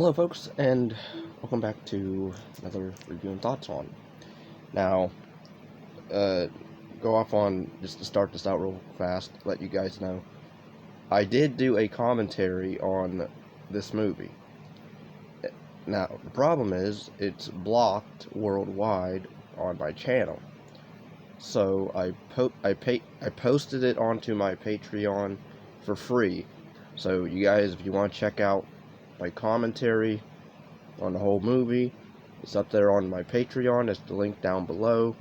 Hello folks, and welcome back to another review and thoughts on. Now, go off on, just to start this out real fast, let you guys know, I did do a commentary on this movie. Now, the problem is, it's blocked worldwide on my channel. So, I posted it onto my Patreon for free. So, you guys, if you want to check out my commentary on the whole movie, it's up there on my Patreon. It's the link down below,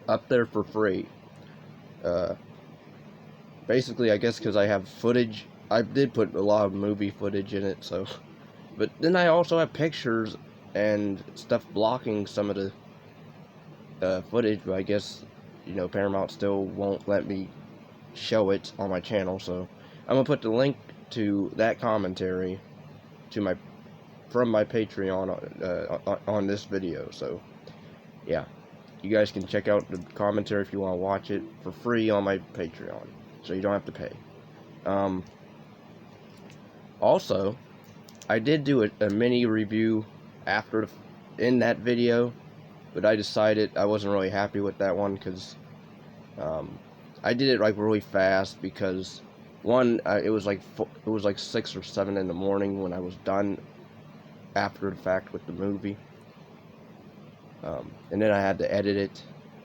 up there for free. Basically, I guess because I have footage, I did put a lot of movie footage in it, so, but then I also have pictures and stuff blocking some of the footage, but I guess, Paramount still won't let me show it on my channel, so I'm gonna put the link to that commentary from my Patreon on this video. So yeah, you guys can check out the commentary if you want to watch it for free on my Patreon, so you don't have to pay. Also, I did do a mini review in that video, but I decided I wasn't really happy with that one because I did it like really fast because one, it was like 6 or 7 in the morning when I was done after the fact with the movie, and then I had to edit it,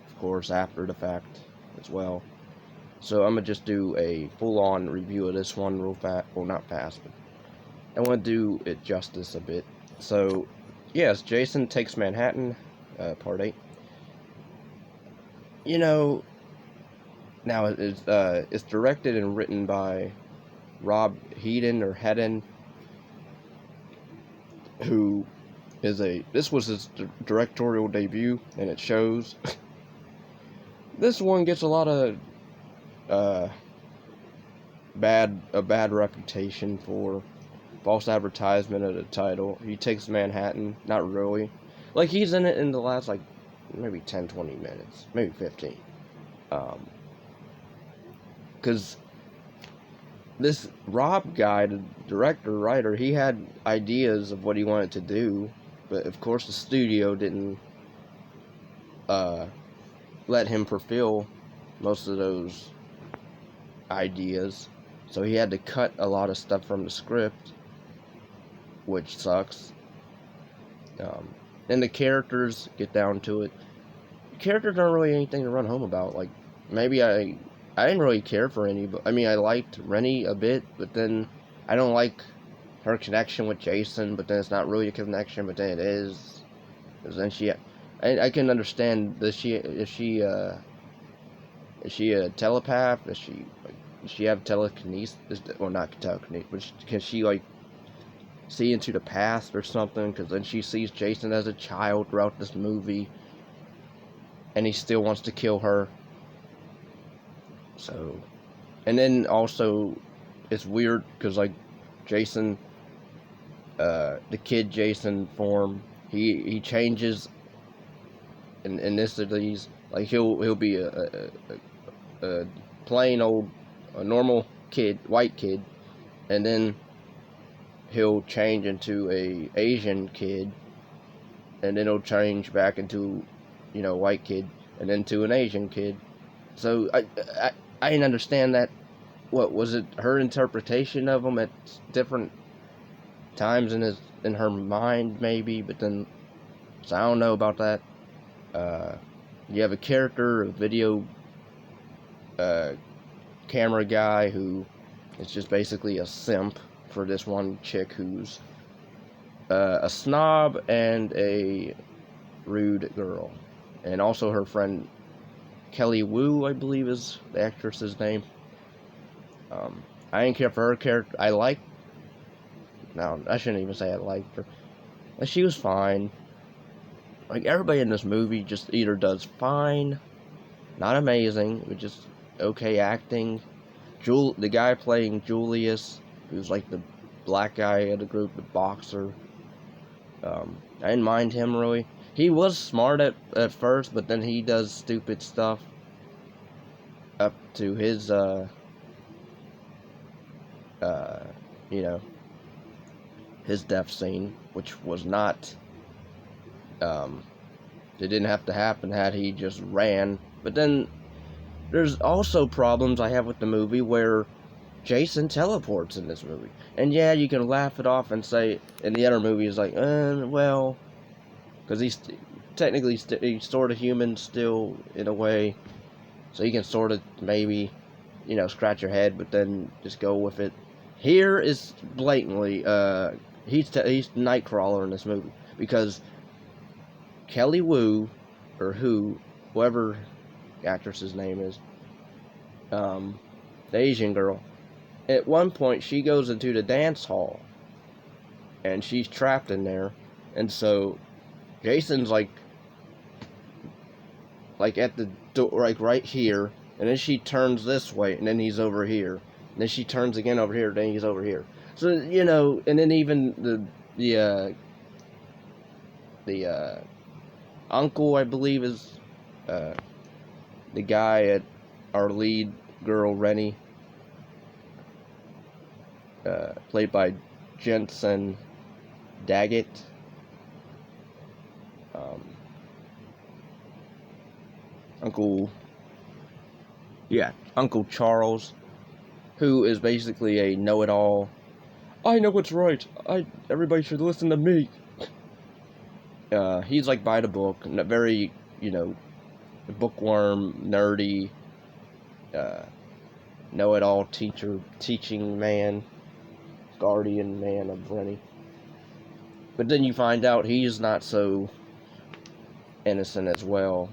of course, after the fact as well. So I'm gonna just do a full-on review of this one real fast. Well, not fast, but I want to do it justice a bit. So yes, Jason Takes Manhattan, part 8. Now it's directed and written by Hedden or Hedden, who is this was his directorial debut, and it shows. This one gets a lot of bad reputation for false advertisement of the title. He Takes Manhattan, not really. Like, he's in it in the last, like, maybe 10-20 minutes, maybe 15. Because this Rob guy, the director, writer, he had ideas of what he wanted to do, but of course the studio didn't let him fulfill most of those ideas, so he had to cut a lot of stuff from the script, which sucks. And the characters, get down to it, the characters aren't really anything to run home about. Like, maybe I didn't really care for any, but I mean, I liked Rennie a bit, but then I don't like her connection with Jason, but then it's not really a connection, but then it is. Because then I can understand, is she a telepath? Does she have telekinesis? Well, not telekinesis, but can she, like, see into the past or something? Because then she sees Jason as a child throughout this movie, and he still wants to kill her. So, and then also, it's weird because, like, Jason, the kid Jason form, he changes in this of these. Like, he'll be a plain old, a normal kid, white kid, and then he'll change into a Asian kid, and then he'll change back into, white kid, and then to an Asian kid. So I didn't understand that. What was it? Her interpretation of him at different times in her mind, maybe. But then, so I don't know about that. You have a character, a video camera guy who is just basically a simp for this one chick who's a snob and a rude girl, and also her friend Kelly Wu, I believe is the actress's name. I didn't care for her character. No, I shouldn't even say I liked her. She was fine. Like, everybody in this movie just either does fine, not amazing, but just okay acting. The guy playing Julius, who's like the black guy of the group, the boxer, I didn't mind him really. He was smart at first, but then he does stupid stuff up to his, his death scene, which was not, it didn't have to happen had he just ran. But then there's also problems I have with the movie where Jason teleports in this movie. And yeah, you can laugh it off and say, in the other movie, is like, well, because he's technically he's sort of human still, in a way. So you can sort of maybe, scratch your head, but then just go with it. Here is blatantly, he's Nightcrawler in this movie. Because Kelly Wu, or whoever the actress's name is, the Asian girl, at one point she goes into the dance hall, and she's trapped in there, and so Jason's like at the door, like right here, and then she turns this way, and then he's over here, and then she turns again over here, then he's over here. So and then even the uncle, I believe, is the guy at our lead girl Rennie, played by Jensen Daggett. Uncle Charles, who is basically a know-it-all. I know what's right. Everybody should listen to me. He's like by the book, very, bookworm, nerdy, know-it-all teaching man, guardian man of Rennie. But then you find out he's not so innocent as well.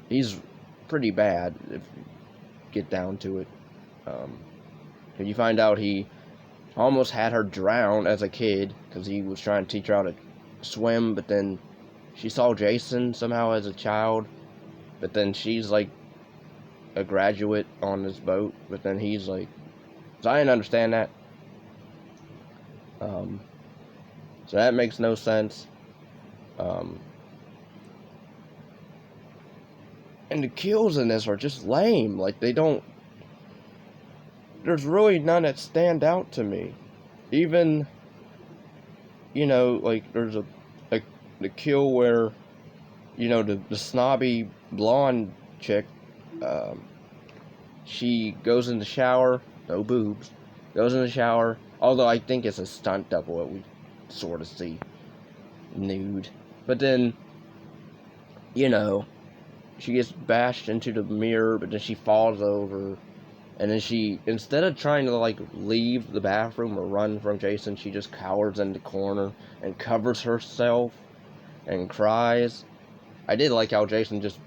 He's pretty bad if you get down to it. And you find out he almost had her drown as a kid because he was trying to teach her how to swim, but then she saw Jason somehow as a child, but then she's like a graduate on this boat, but then he's like, so I didn't understand that. So that makes no sense. And the kills in this are just lame. Like, there's really none that stand out to me. Even, like, there's the kill where, the snobby blonde chick, she goes in the shower, no boobs, goes in the shower, although I think it's a stunt double that we sort of see nude. But then, she gets bashed into the mirror, but then she falls over, and then she, instead of trying to, like, leave the bathroom or run from Jason, she just cowers in the corner and covers herself and cries. I did like how Jason just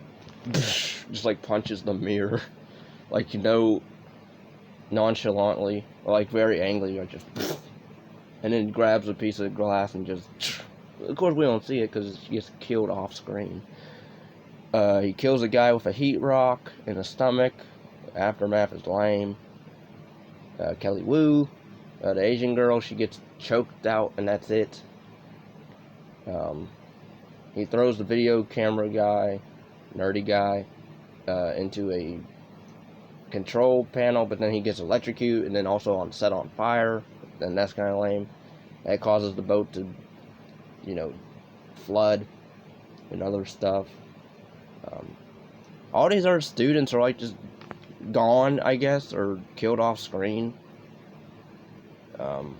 like punches the mirror, like, nonchalantly, or like very angrily, or just, and then grabs a piece of glass and just, of course we don't see it because she gets killed off screen. He kills a guy with a heat rock in the stomach. Aftermath is lame. Kelly Wu, the Asian girl, she gets choked out, and that's it. He throws the video camera guy, nerdy guy, into a control panel, but then he gets electrocuted, and then also set on fire. Then that's kind of lame. That causes the boat to, flood and other stuff. All these other students are like just gone, I guess, or killed off screen. Oh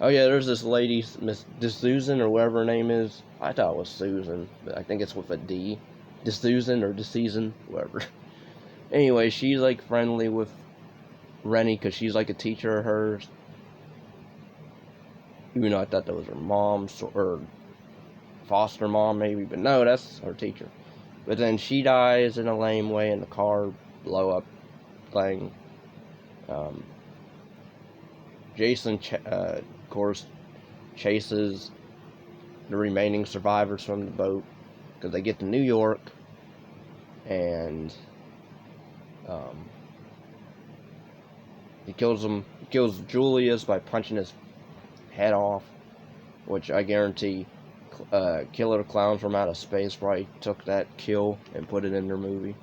yeah, there's this lady, Miss D'Souza, or whatever her name is. I thought it was Susan, but I think it's with a D. D'Souza or D'Season, whatever. Anyway, she's like friendly with Rennie because she's like a teacher of hers. Even though I thought that was her mom, or foster mom maybe, but no, that's her teacher. But then she dies in a lame way in the car blow up thing. Jason, of course, chases the remaining survivors from the boat because they get to New York, and he kills them. He kills Julius by punching his head off, which I guarantee Killer Clowns from Outer Space probably took that kill and put it in their movie.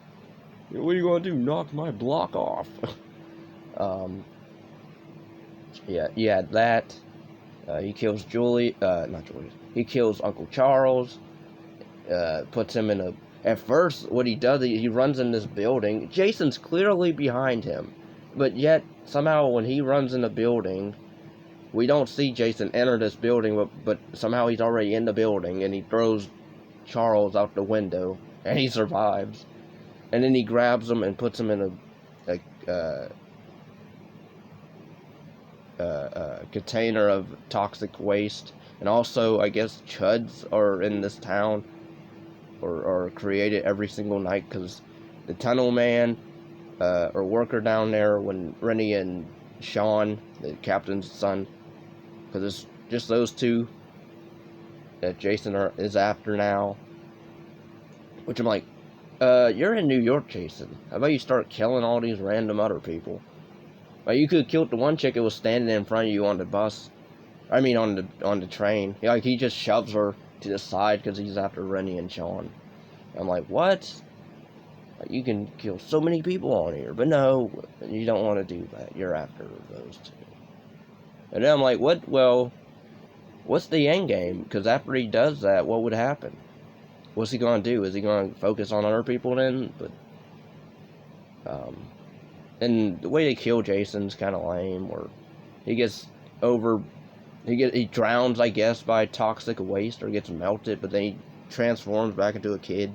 What are you gonna do? Knock my block off? Yeah, that, He kills not Julie. He kills Uncle Charles. Puts him in a. At first, what he does, he runs in this building. Jason's clearly behind him, but yet somehow when he runs in the building, we don't see Jason enter this building, but somehow he's already in the building, and he throws Charles out the window, and he survives. And then he grabs him and puts him in a container of toxic waste. And also, I guess chuds are in this town, or created every single night, because the tunnel man or worker down there, when Rennie and Sean, the captain's son, because it's just those two that Jason is after now. Which I'm like, you're in New York, Jason. How about you start killing all these random other people? Like, you could have killed the one chick that was standing in front of you on the bus. I mean, on the train. Like, he just shoves her to the side because he's after Rennie and Sean. I'm like, what? Like, you can kill so many people on here, but no, you don't want to do that. You're after those two. And then I'm like, what? Well, what's the end game? Because after he does that, what would happen? What's he going to do? Is he going to focus on other people then? But, and the way they kill Jason's kind of lame. Or he gets he drowns, I guess, by toxic waste, or gets melted, but then he transforms back into a kid.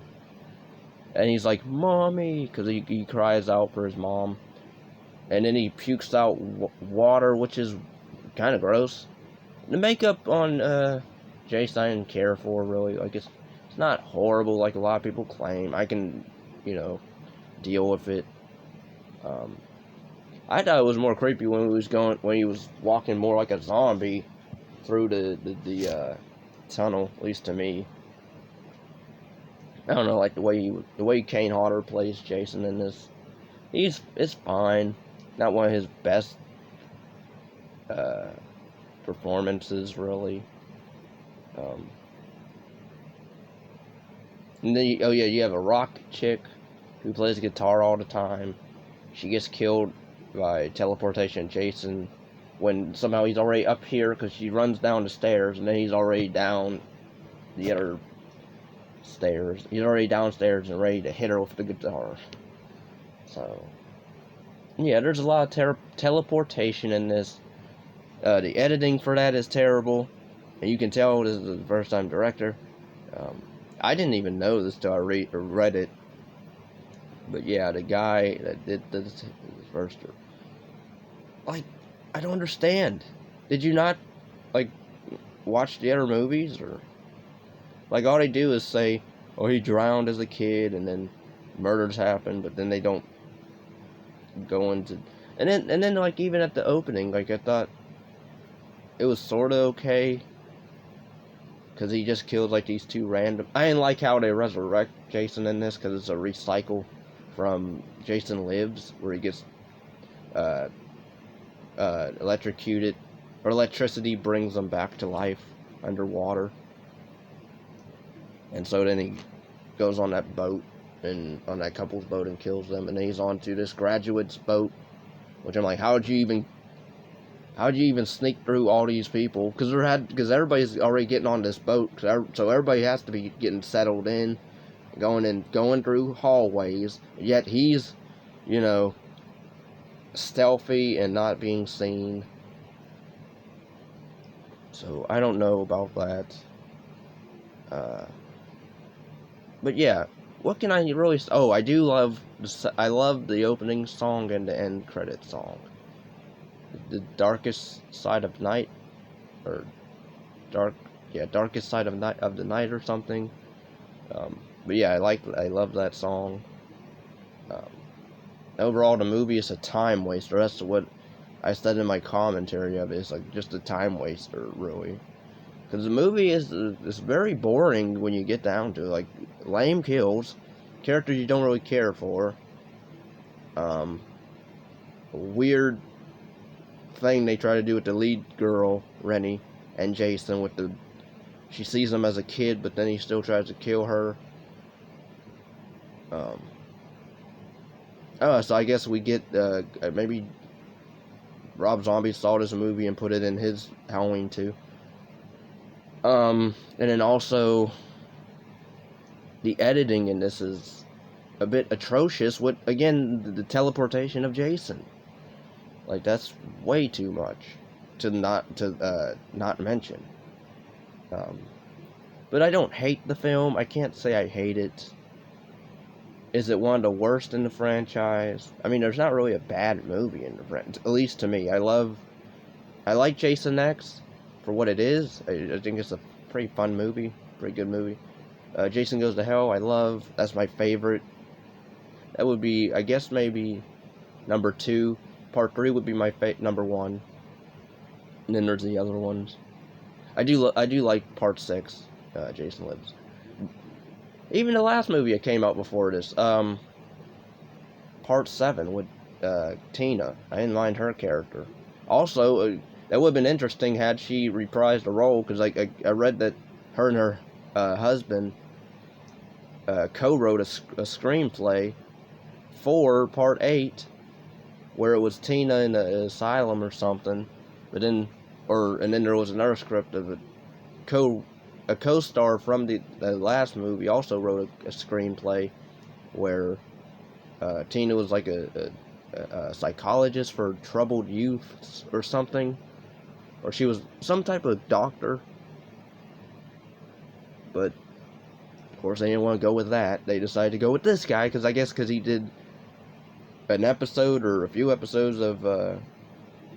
And he's like, "Mommy," because he cries out for his mom. And then he pukes out water, which is kind of gross. The makeup on Jason I didn't care for, really. Like, it's not horrible like a lot of people claim. I can, deal with it. I thought it was more creepy when he was walking more like a zombie through the tunnel, at least to me. I don't know, like the way Kane Hodder plays Jason in this. It's fine. Not one of his best performances, really. And then you have a rock chick who plays guitar all the time. She gets killed by teleportation Jason when somehow he's already up here, because she runs down the stairs and then he's already down the other stairs. He's already downstairs and ready to hit her with the guitar. So, yeah, there's a lot of teleportation in this. The editing for that is terrible, and you can tell this is the first time director. I didn't even know this till I read it. But yeah, the guy that did this first, like, I don't understand. Did you not, like, watch the other movies? Or, like, all they do is say, oh, he drowned as a kid, and then murders happen, but then they don't go into, and then like, even at the opening, like, I thought it was sort of okay, because he just killed, like, these two random, I didn't like how they resurrect Jason in this, because it's a recycle from Jason Lives, where he gets electrocuted, or electricity brings him back to life underwater. And so then he goes on that boat, and on that couple's boat, and kills them, and then he's on to this graduate's boat, which I'm like, how'd you even sneak through all these people? Because everybody's already getting on this boat, so everybody has to be getting settled in, going through hallways, yet he's, stealthy and not being seen. So I don't know about that. But yeah, what can I really? Oh, I do love. I love the opening song and the end credit song. The darkest side of night, or darkest side of the night, or something. But yeah, I love that song. Overall, the movie is a time waster. That's what I said in my commentary of it. It's like just a time waster, really. Because the movie is very boring when you get down to it. Like, lame kills, characters you don't really care for. A weird thing they try to do with the lead girl, Rennie, and Jason, she sees him as a kid, but then he still tries to kill her. So I guess we get maybe Rob Zombie saw this movie and put it in his Halloween 2. And then also, the editing in this is a bit atrocious with, again, the teleportation of Jason. Like, that's way too much to not mention. But I don't hate the film. I can't say I hate it. Is it one of the worst in the franchise? I mean, there's not really a bad movie in the franchise, at least to me. I like Jason X for what it is. I think it's a pretty fun movie, pretty good movie. Jason Goes to Hell, that's my favorite. That would be, I guess, maybe number 2. Part 3 would be my number 1. And then there's the other ones. I do like Part 6, Jason Lives. Even the last movie that came out before this, Part 7 with Tina. I didn't mind her character. Also, that would have been interesting had she reprised the role, because I read that her and her husband co-wrote a screenplay for Part 8, where it was Tina in the asylum or something, and then there was another script of a co-star from the last movie also wrote a screenplay where Tina was like a psychologist for troubled youth or something, or she was some type of doctor. But of course they didn't want to go with that. They decided to go with this guy because he did an episode or a few episodes of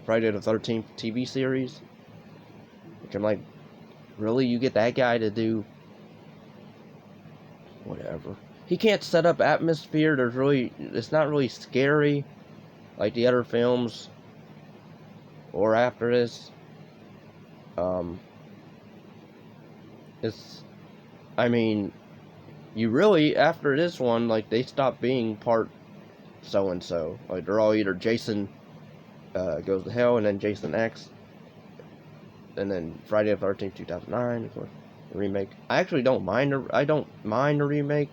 Friday the 13th TV series, which I'm like, really? You get that guy to do whatever? He can't set up atmosphere. It's not really scary like the other films or after this. I mean, you really, after this one, like, they stopped being part so-and-so. Like, they're all either Jason Goes to Hell, and then Jason X, and then Friday the 13th, 2009, of course, the remake. I actually don't mind the remake,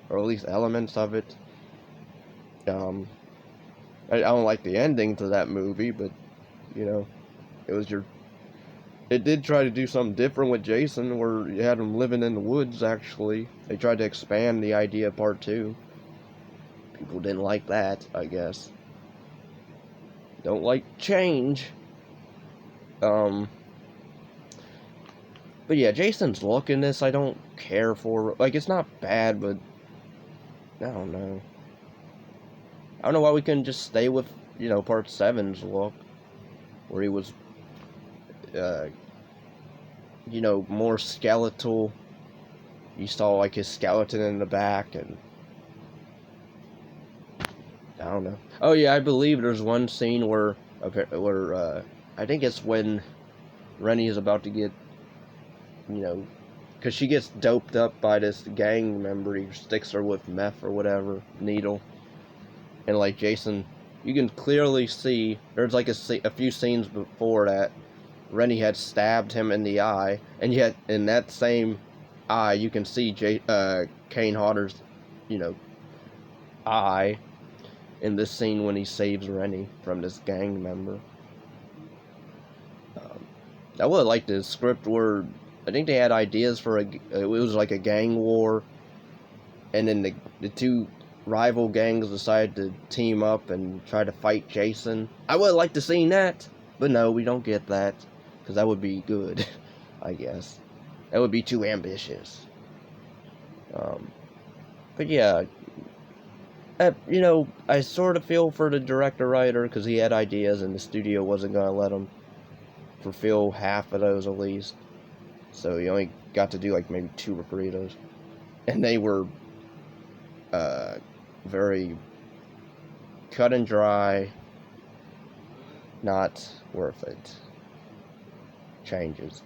or at least elements of it. I don't like the ending to that movie, but, you know, it did try to do something different with Jason, where you had him living in the woods, actually. They tried to expand the idea of Part 2. People didn't like that, I guess. Don't like change. But yeah, Jason's look in this, I don't care for. Like, it's not bad, but I don't know. I don't know why we couldn't just stay with, Part 7's look, where he was, more skeletal. You saw, like, his skeleton in the back, and I don't know. Oh yeah, I believe there's one scene where I think it's when Rennie is about to get, because she gets doped up by this gang member. He sticks her with meth or whatever, needle. And like Jason, you can clearly see, there's like a few scenes before that, Rennie had stabbed him in the eye, and yet in that same eye, you can see Kane Hodder's, eye in this scene when he saves Rennie from this gang member. I would have liked the script where I think they had ideas for it was like a gang war, and then the two rival gangs decided to team up and try to fight Jason. I would have liked to see that, but no, we don't get that, because that would be good, I guess. That would be too ambitious. But yeah, I sort of feel for the director-writer, because he had ideas and the studio wasn't going to let him fulfill half of those at least. So he only got to do like maybe 2 or 3 of those. And they were very cut and dry, not worth it changes.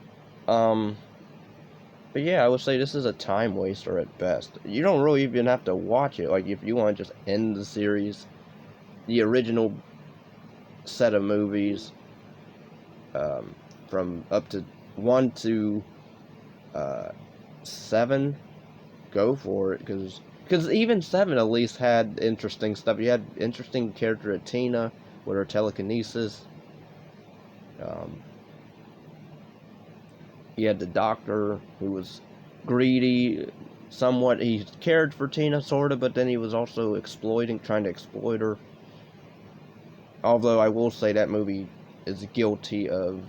But yeah, I would say this is a time waster at best. You don't really even have to watch it. Like, if you want to just end the series, the original set of movies, from up to 1 to 7, go for it, because even 7 at least had interesting stuff. You had interesting character of Tina with her telekinesis. You had the doctor who was greedy, somewhat. He cared for Tina, sort of, but then he was also trying to exploit her. Although I will say that movie is guilty of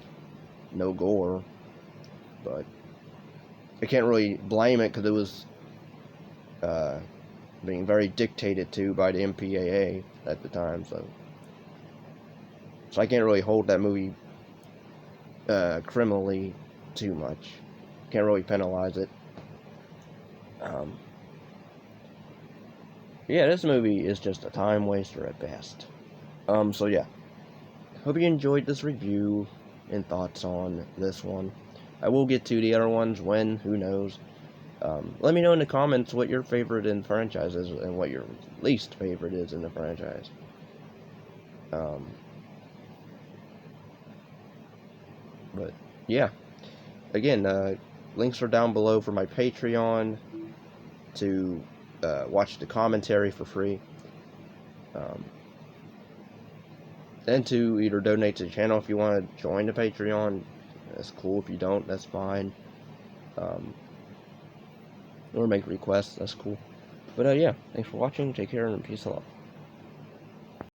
no gore, but I can't really blame it because it was being very dictated to by the MPAA at the time, so I can't really hold that movie criminally too much. Can't really penalize it. Yeah, this movie is just a time waster at best. So yeah, hope you enjoyed this review and thoughts on this one. I will get to the other ones when, who knows. Let me know in the comments what your favorite in the franchise is and what your least favorite is in the franchise. But yeah, again, links are down below for my Patreon to watch the commentary for free, and to either donate to the channel if you want to join the Patreon. That's cool. If you don't, that's fine. Or make requests, that's cool. But yeah, thanks for watching, take care, and peace out.